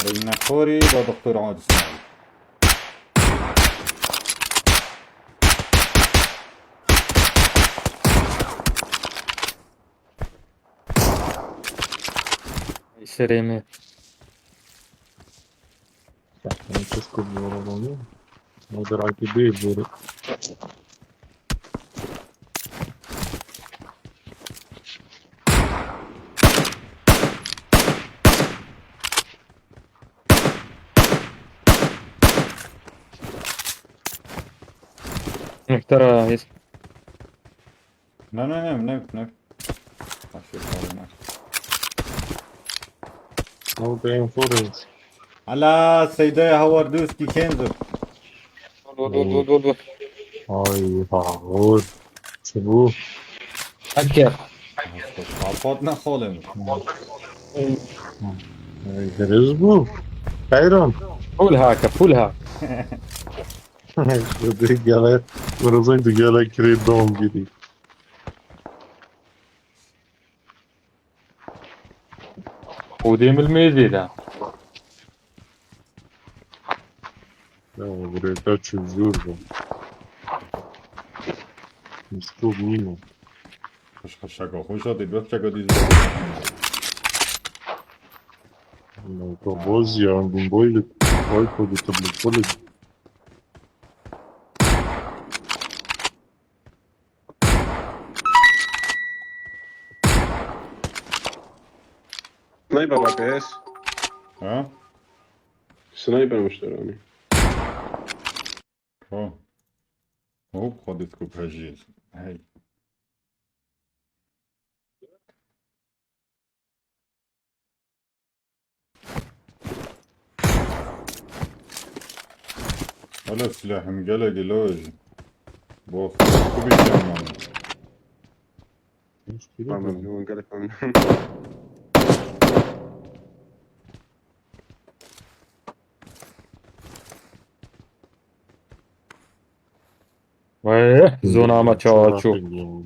بين خوري ودكتور عماد اسماعيل. Sereme. Francesco Buono, moderati deboli. Tara jest. Ne. Aşağı kalın. No tem Florence. على سيدي هوردوسكي كنزر. Dur. Ay, favor. Çabuk. Hacker. Kapatna خالم. Ay, veriyoruz bu. Kayron. Full hack. Şurada gele, vuracak da gele kire dom gibi. وديم الميزي ده. Ya buraya kaçıyoruz bu. Misto mino. خوش شدی بچه دیز. No to voz ya, un boyle. Oy kodu tablet kodu. سنايبر راكيش ها؟ سنايبر مشتراني هو خودت بهجيز. هاي. ولا سلاح مقلق لوج. بوخ كوبي كمان. عمل هو قال لك واه زونا ما تشوفو.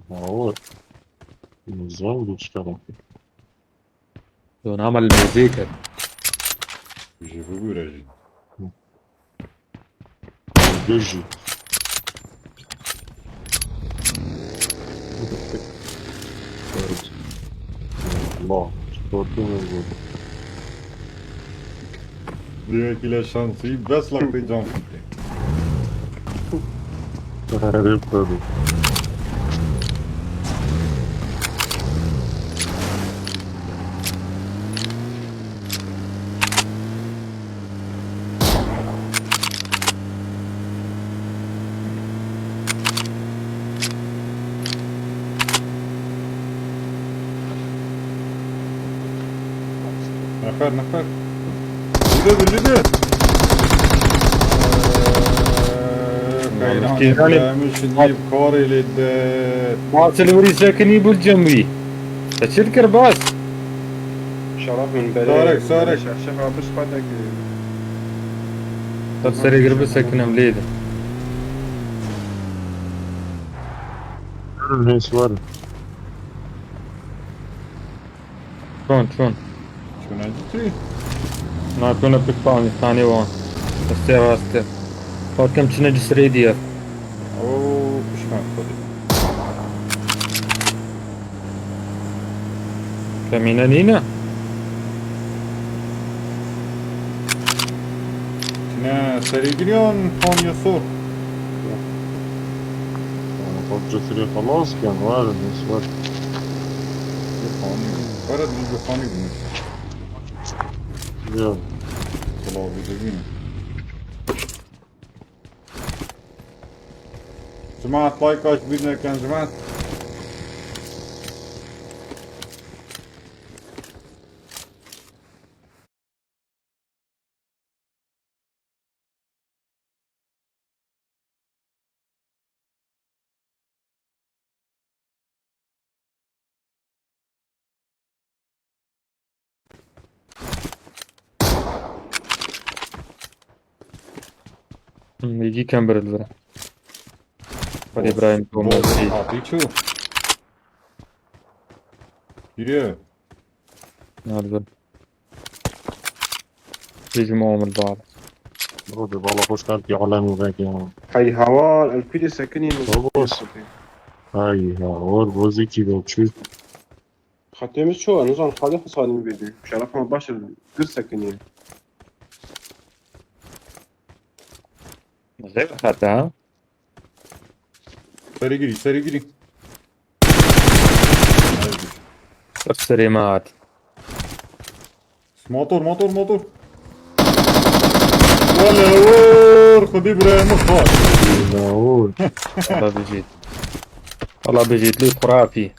Favor. Nizam geçtiler. زونا عمل المزيكا. جيبو بيرجي. Gözü. Evet. Allah. Sportu mu bu? दिए किले शांति बस लगती जाऊं. Herif tabii. نفر. لده. مش نجيب كوري لده. ما تلوري ساكن يبول جنبي. تشركر بس. شرف من بلد سارك. شفا بس قدك تبصري قرب ساكن مليده. Neyse var. شلون شو نجتي؟ ما كنا بيكباني ثاني وان استيراسته كم كنا جسري ديال اوه مش خودي. كمينا نينا كنا سريجريون فون يسور. Hocasıyla خلاص كان var. Neyse var. فرد من بخاني بني. Ya. طلعوا بيدقين. جماعة لايك ايش بدنا كان جماعة. يجي كم برد برا ولي ابراهيم توموسي اعطيك شو؟ يريه. نازل بيجي معهم البعض. برضه والله خوش كانت يعلموا ذاك يعني. هاي هوا الكل ساكنين طبوس. هاي هور بوزي كذا تشوف. خاطر شو نظام خالي خصاني بيدي شرفنا باش الكل ساكنين. غير حتى ها. سريع جري سريع جري. السريمات. موتور موتور موتور. ولا ور خدي ابراهيم الخاص. نقول والله بيجيت. والله بيجيت لي خرافي.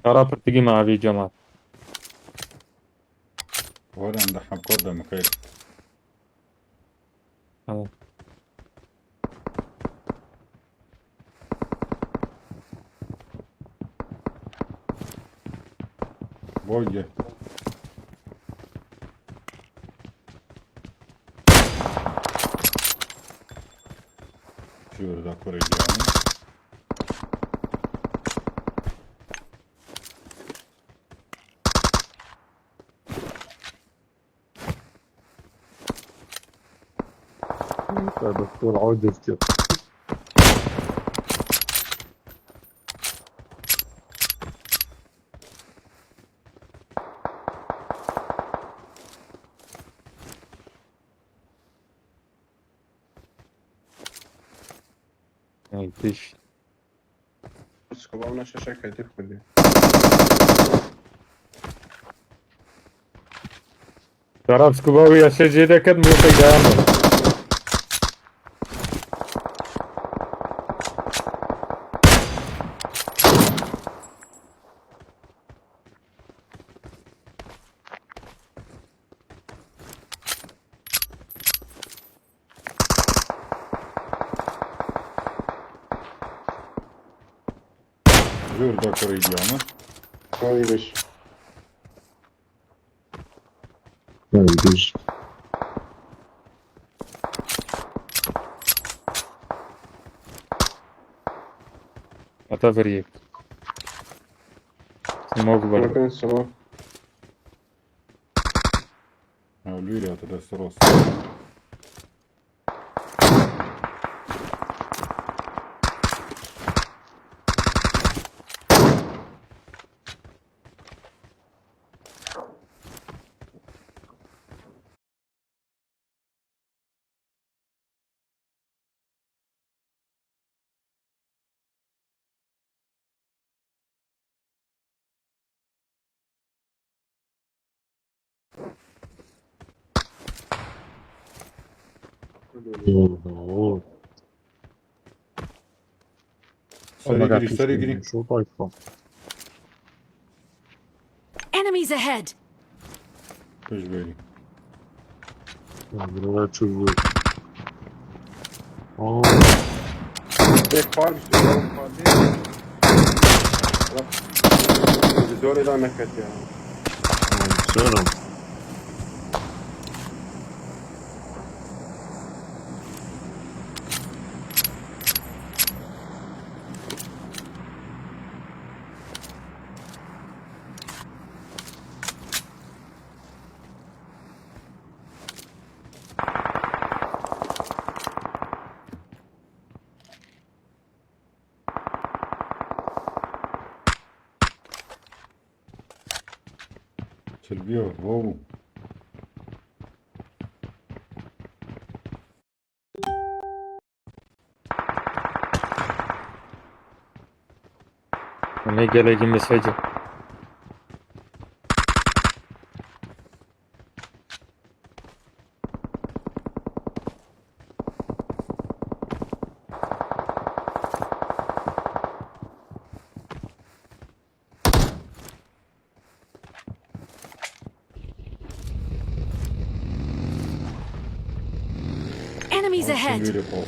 ترى بتجي مع في جماعة. ولا عند حق قدام خير. تمام. بوجه. شو ذا كوري جاني. دكتور عودة كده. يعني فيش. بس كبرنا شاشة كاتب كله. تعرف سكوباوي يا شجي ده كد مو قيام. Жур ذا كوري جاني. هاي ليش؟ هاي بيجي. أتفريق. سموك ما برضه. كان السماء. Лилия тогда срос. نقول سريع جري سريع جري. شو طايفة. Enemies ahead! ايش بالي. لا تشوف. هيك فار بس فار دي. الدور إذا نكت يعني. سلام. سلبيو واو. أنا قال لي مسجل. Enemies ahead! سلبيو باص.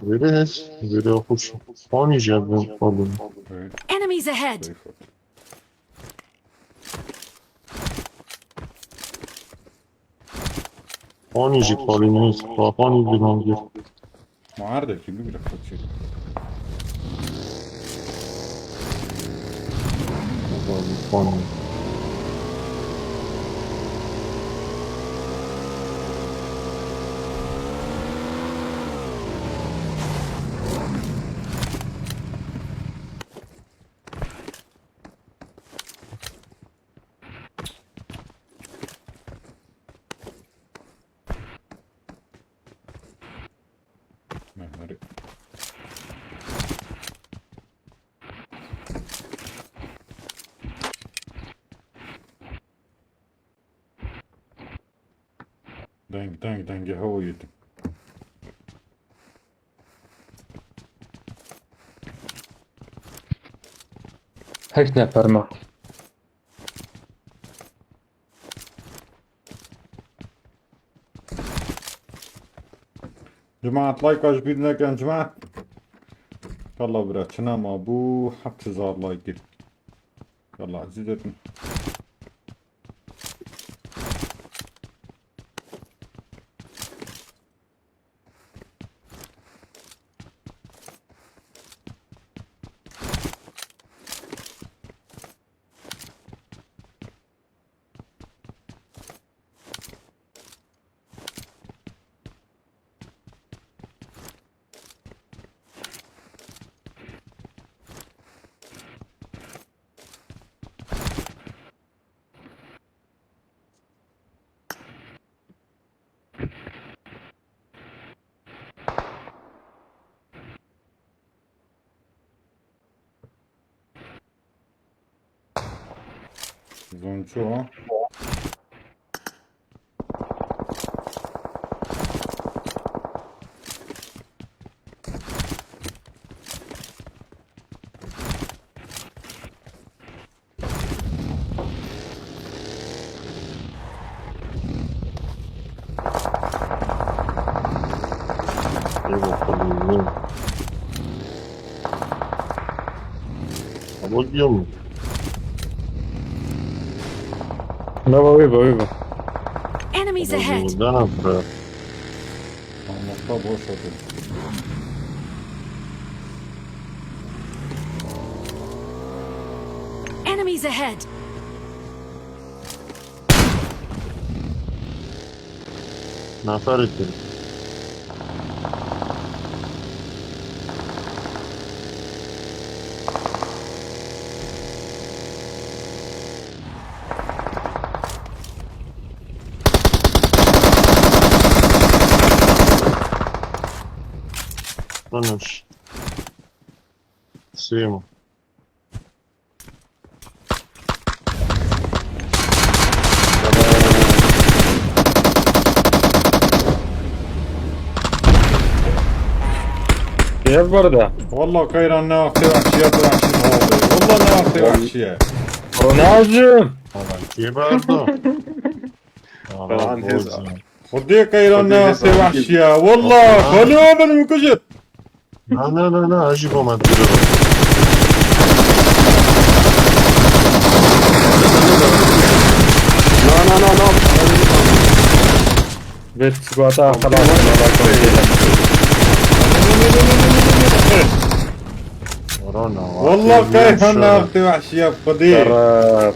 Vere خوش فانی جبن قابل Evet. Enemies ahead! Zayıf at. فانی جی کاری نیست با فانی بیرون گیر Mağarada kimi bile kaçıyor. فانی Mehmet. Denge hava yedim. هشت نفر ما جماعة لايك عجبتنا كان جماعة. يلا برات شنام ابو حط زار لايك. يلا عزيزتنا. Zonço. قبول بیام بابا ويبا Enemies ahead! بودن برا Almakta boş atın. Enemies ahead! نفر اتن منش سيما كيف برده والله كيران ne vakti vahşiye bıraksın oldu. Vallahi ne vakti vahşiye. ونازم كي برضه طبعاً هزار. خدي كيران ne vakti vahşiye. Vallahi خلوه من المكشف. لا لا لا لا عجيب ما تدير No. بيت سكواتا خلاص ورانا والله كيران ne vakti vahşiye خدي. ترى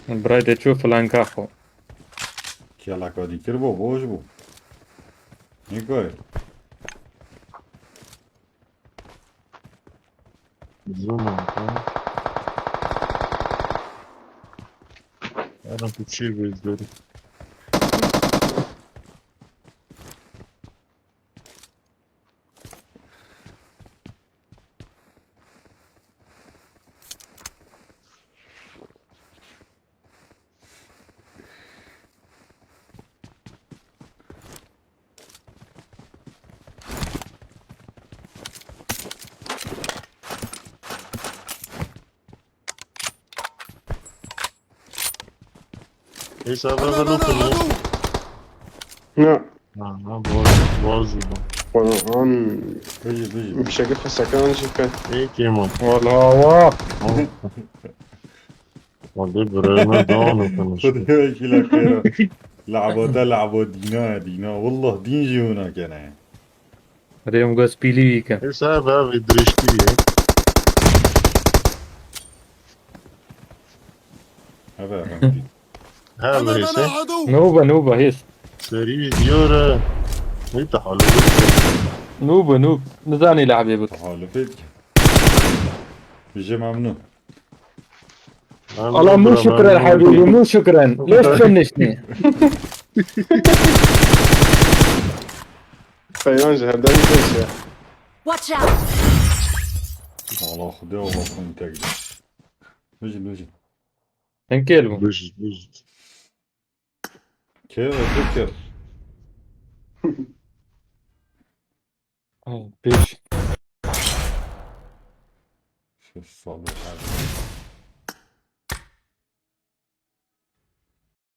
برايد تشوف لانكاخو Kjela kao dikir bu, bož bu. Nikoj. زونا انا كنت شيء بيزدري ايش هذا لوكو لا ها بوز والله بيجي بيجي بشكل سكان شكل ايه كيما والهوا والله برينا دانو كنش خذ هيك لك خير لعبوا تلعبوا دينا دينا والله دين جيونا كان اليوم قاس بيلي ويكا ايش هذا بدرشتي هذا فهمتي هذا ايش نوبة هيش سري ديورا انت حلو نوب نزاني لعب يا بك تحالفك بيجي ممنوع والله مو شكرا حبيبي مو شكرا ليش تفنشني فيان جهردان كيش Watch out! والله خذيه والله كنت تقدر بيجي بيجي انكلموا بج كيف فكر بيش شو الصبر هذا